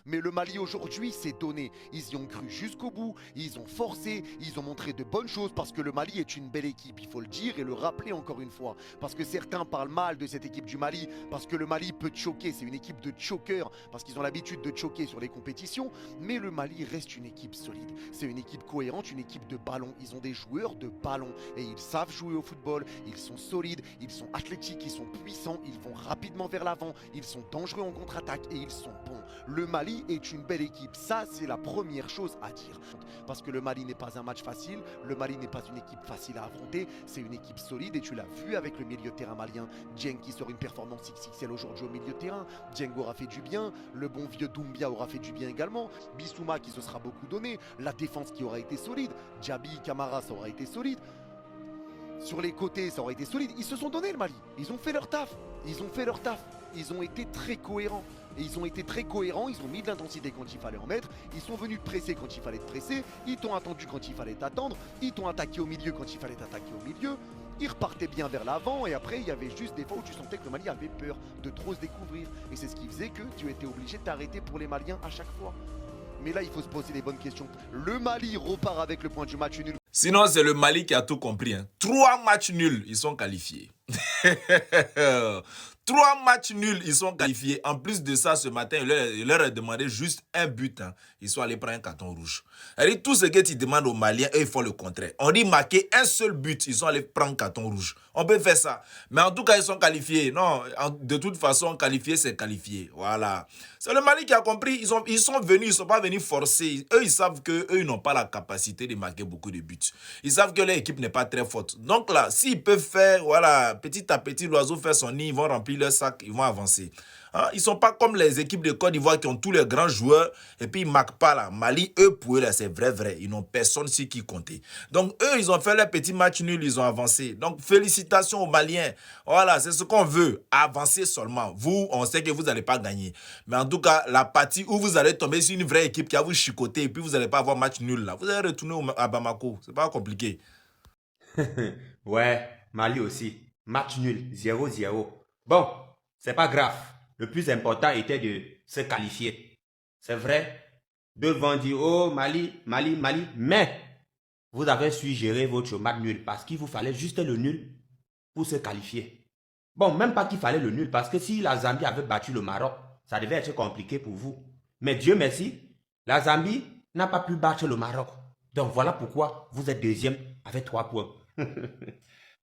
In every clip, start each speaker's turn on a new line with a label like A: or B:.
A: Mais le Mali aujourd'hui s'est donné. Ils y ont cru jusqu'au bout, ils ont forcé, ils ont montré de bonnes choses parce que le Mali est une belle équipe, il faut le dire et le rappeler encore une fois. Parce que certains parlent mal de cette équipe du Mali, parce que le Mali peut choquer, c'est une équipe de chokers, parce qu'ils ont l'habitude de choquer sur les compétitions. Mais le Mali reste une équipe solide. C'est une équipe cohérente, une équipe de ballon. Ils ont des joueurs de ballon et ils savent jouer au football. Ils sont solides, ils sont athlétiques, ils sont puissants, ils vont rapidement vers l'avant, ils sont dangereux en contre-attaque et ils sont bons. Le Mali est une belle équipe. Ça, c'est la première chose à dire. Parce que le Mali n'est pas un match facile, le Mali n'est pas une équipe facile à affronter. C'est une équipe solide et tu l'as vu avec le milieu de terrain malien. Dieng qui sort une performance XXL aujourd'hui au milieu de terrain. Dieng aura fait du bien, le bon vieux Doumbia aura fait du bien également. Bissouma qui se sera beaucoup donné, la défense qui aura été solide. Diaby, Camara, ça aura été solide. Sur les côtés, ça aurait été solide. Ils se sont donnés le Mali. Ils ont fait leur taf. Ils ont fait leur taf. Ils ont été très cohérents. Et ils ont été très cohérents. Ils ont mis de l'intensité quand il fallait en mettre. Ils sont venus te presser quand il fallait te presser. Ils t'ont attendu quand il fallait t'attendre. Ils t'ont attaqué au milieu quand il fallait t'attaquer au milieu. Ils repartaient bien vers l'avant. Et après, il y avait juste des fois où tu sentais que le Mali avait peur de trop se découvrir. Et c'est ce qui faisait que tu étais obligé de t'arrêter pour les Maliens à chaque fois. Mais là, il faut se poser les bonnes questions. Le Mali repart avec le point du match nul.
B: Sinon, c'est le Mali qui a tout compris. 3 matchs nuls, ils sont qualifiés. 3 matchs nuls, ils sont qualifiés. En plus de ça, ce matin, il leur a demandé juste un but. Ils sont allés prendre un carton rouge. Elle tout ce que tu demandes aux Maliens, eux, ils font le contraire. On dit marquer un seul but, ils sont allés prendre un carton rouge. On peut faire ça. Mais en tout cas, ils sont qualifiés. Non, de toute façon, qualifié, c'est qualifié. Voilà. C'est le Mali qui a compris. Ils sont venus, ils ne sont pas venus forcer. Eux, ils savent qu'eux, ils n'ont pas la capacité de marquer beaucoup de buts. Ils savent que leur équipe n'est pas très forte. Donc là, s'ils peuvent faire, voilà, petit à petit, l'oiseau fait son nid, ils vont remplir leur sac, ils vont avancer. Ils ne sont pas comme les équipes de Côte d'Ivoire qui ont tous les grands joueurs et puis ils ne marquent pas là. Mali, eux, pour eux, là, c'est vrai. Ils n'ont personne sur qui compter. Donc, eux, ils ont fait leur petit match nul, ils ont avancé. Donc, félicitations aux Maliens. Voilà, c'est ce qu'on veut. Avancer seulement. Vous, on sait que vous n'allez pas gagner. Mais en tout cas, la partie où vous allez tomber sur une vraie équipe qui va vous chicoter et puis vous n'allez pas avoir match nul là. Vous allez retourner à Bamako. C'est pas compliqué.
C: Ouais, Mali aussi. Match nul, 0-0. Bon, c'est pas grave. Le plus important était de se qualifier. C'est vrai. Devant dire, oh Mali, mais vous avez su gérer votre match nul parce qu'il vous fallait juste le nul pour se qualifier. Bon, même pas qu'il fallait le nul parce que si la Zambie avait battu le Maroc, ça devait être compliqué pour vous. Mais Dieu merci, la Zambie n'a pas pu battre le Maroc. Donc voilà pourquoi vous êtes deuxième avec 3 points.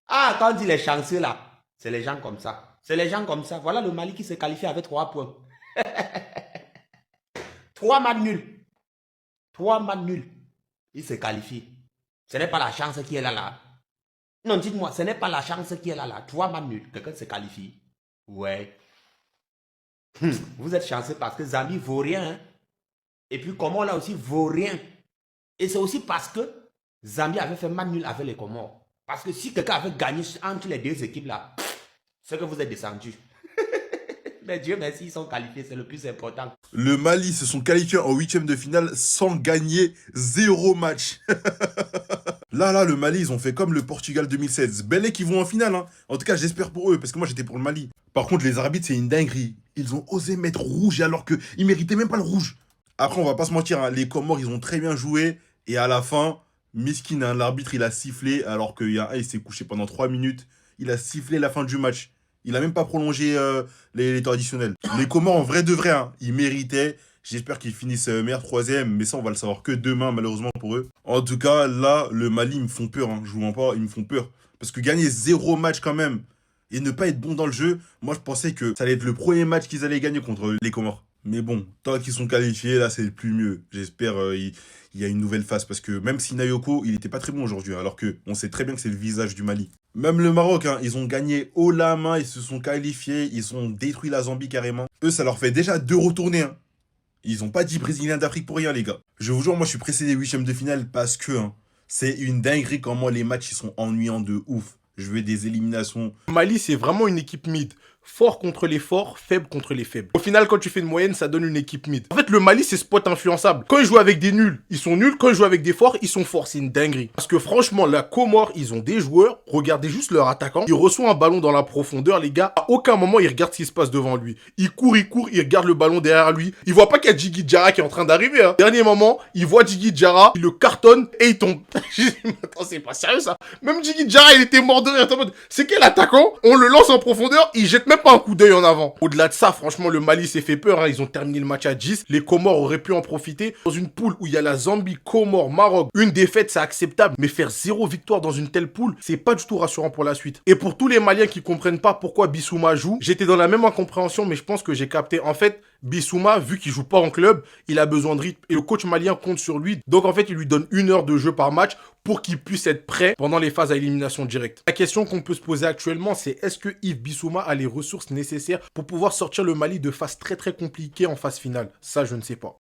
C: Ah, quand on dit les chanceux là, c'est les gens comme ça. C'est les gens comme ça. Voilà le Mali qui se qualifie avec 3 points. 3 matchs nuls. 3 matchs nuls. Il se qualifie. Ce n'est pas la chance qui est là. Non, dites-moi, ce n'est pas la chance qui est là. 3 matchs nuls. Quelqu'un se qualifie. Ouais. Vous êtes chanceux parce que Zambie vaut rien. Hein? Et puis Comore là aussi vaut rien. Et c'est aussi parce que Zambie avait fait match nul avec les Comores. Parce que si quelqu'un avait gagné entre les deux équipes là, c'est que vous êtes descendu. Mais Dieu merci, ils sont qualifiés, c'est le plus important.
D: Le Mali se sont qualifiés en 8e de finale sans gagner 0 match. Là, le Mali, ils ont fait comme le Portugal 2016. Belle qui vont en finale. Hein. En tout cas, j'espère pour eux, parce que moi, j'étais pour le Mali. Par contre, les arbitres, c'est une dinguerie. Ils ont osé mettre rouge alors qu'ils ne méritaient même pas le rouge. Après, on va pas se mentir, hein, les Comores, ils ont très bien joué. Et à la fin, miskin, hein, l'arbitre, il a sifflé, alors qu'il y a un, il s'est couché pendant 3 minutes. Il a sifflé la fin du match. Il n'a même pas prolongé les temps additionnels. Les Comores, en vrai de vrai, hein, ils méritaient. J'espère qu'ils finissent meilleur 3e, mais ça, on va le savoir que demain, malheureusement pour eux. En tout cas, là, le Mali, ils me font peur. Hein. Je vous mens pas, ils me font peur. Parce que gagner 0 match quand même et ne pas être bon dans le jeu, moi, je pensais que ça allait être le premier match qu'ils allaient gagner contre les Comores. Mais bon, tant qu'ils sont qualifiés, là, c'est le plus mieux. J'espère il y a une nouvelle phase. Parce que même si Nayoko, il n'était pas très bon aujourd'hui, hein, alors qu'on sait très bien que c'est le visage du Mali. Même le Maroc, hein, ils ont gagné haut la main, ils se sont qualifiés, ils ont détruit la Zambie carrément. Eux, ça leur fait déjà 2 retournées. Hein. Ils n'ont pas dit Brésilien d'Afrique pour rien, les gars. Je vous jure, moi, je suis pressé des 8e de finale parce que c'est une dinguerie comment les matchs ils sont ennuyants de ouf. Je veux des éliminations.
E: Mali, c'est vraiment une équipe mid. Fort contre les forts, faible contre les faibles. Au final, quand tu fais une moyenne, ça donne une équipe mid. En fait, le Mali, c'est spot influençable. Quand ils jouent avec des nuls, ils sont nuls. Quand ils jouent avec des forts, ils sont forts. C'est une dinguerie. Parce que franchement, la Comore, ils ont des joueurs. Regardez juste leur attaquant. Il reçoit un ballon dans la profondeur, les gars. À aucun moment, il regarde ce qui se passe devant lui. Il court, il regarde le ballon derrière lui. Il voit pas qu'il y a Djigui Diarra qui est en train d'arriver. Hein. Dernier moment, il voit Djigui Diarra, il le cartonne et il tombe. Attends, c'est pas sérieux ça. Même Djigui Diarra, il était mort de rire. C'est quel attaquant? On le lance en profondeur, il jette même pas un coup d'œil en avant. Au-delà de ça, franchement, le Mali s'est fait peur. Hein. Ils ont terminé le match à 10. Les Comores auraient pu en profiter. Dans une poule où il y a la Zambie, Comores, Maroc, une défaite, c'est acceptable. Mais faire 0 victoire dans une telle poule, c'est pas du tout rassurant pour la suite. Et pour tous les Maliens qui comprennent pas pourquoi Bissouma joue, j'étais dans la même incompréhension, mais je pense que j'ai capté. En fait, Bissouma, vu qu'il joue pas en club, il a besoin de rythme. Et le coach malien compte sur lui. Donc en fait, il lui donne 1 heure de jeu par match pour qu'il puisse être prêt pendant les phases à élimination directe. La question qu'on peut se poser actuellement, c'est est-ce que Yves Bissouma a les ressources nécessaires pour pouvoir sortir le Mali de phase très très compliquée en phase finale? Ça, je ne sais pas.